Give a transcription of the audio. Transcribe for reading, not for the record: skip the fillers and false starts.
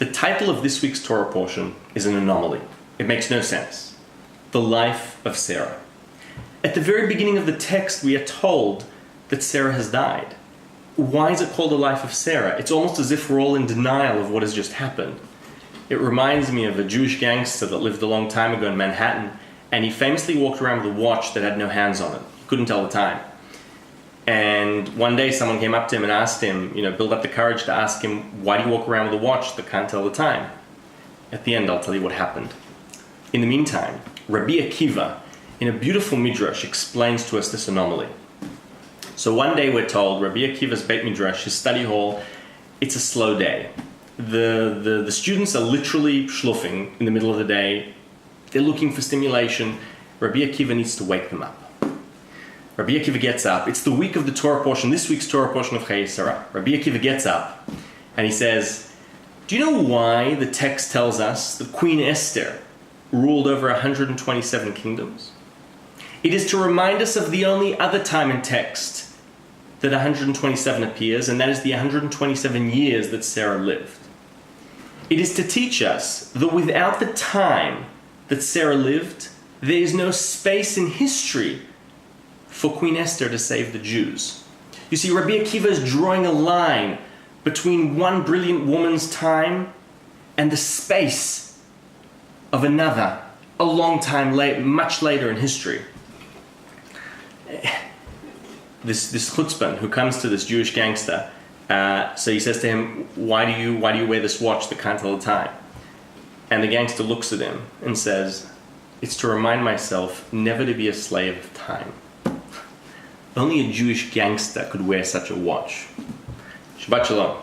The title of this week's Torah portion is an anomaly. It makes no sense. The life of Sarah. At the very beginning of the text, we are told that Sarah has died. Why is it called the life of Sarah? It's almost as if we're all in denial of what has just happened. It reminds me of a Jewish gangster that lived a long time ago in Manhattan, and he famously walked around with a watch that had no hands on it. He couldn't tell the time. And one day someone came up to him and asked him, build up the courage to ask him, why do you walk around with a watch that can't tell the time? At the end, I'll tell you what happened. In the meantime, Rabbi Akiva, in a beautiful midrash, explains to us this anomaly. So one day we're told, Rabbi Akiva's Beit Midrash, his study hall, it's a slow day. The students are literally shluffing in the middle of the day. They're looking for stimulation. Rabbi Akiva needs to wake them up. Rabbi Akiva gets up. It's the week of the Torah portion, this week's Torah portion of Chayei Sarah. Rabbi Akiva gets up and he says, do you know why the text tells us that Queen Esther ruled over 127 kingdoms? It is to remind us of the only other time in text that 127 appears, and that is the 127 years that Sarah lived. It is to teach us that without the time that Sarah lived, there is no space in history for Queen Esther to save the Jews. You see, Rabbi Akiva is drawing a line between one brilliant woman's time and the space of another, a long time much later in history. This chutzpah who comes to this Jewish gangster, so he says to him, why do you wear this watch that can't tell the time? And the gangster looks at him and says, it's to remind myself never to be a slave of time. Only a Jewish gangster could wear such a watch. Shabbat Shalom.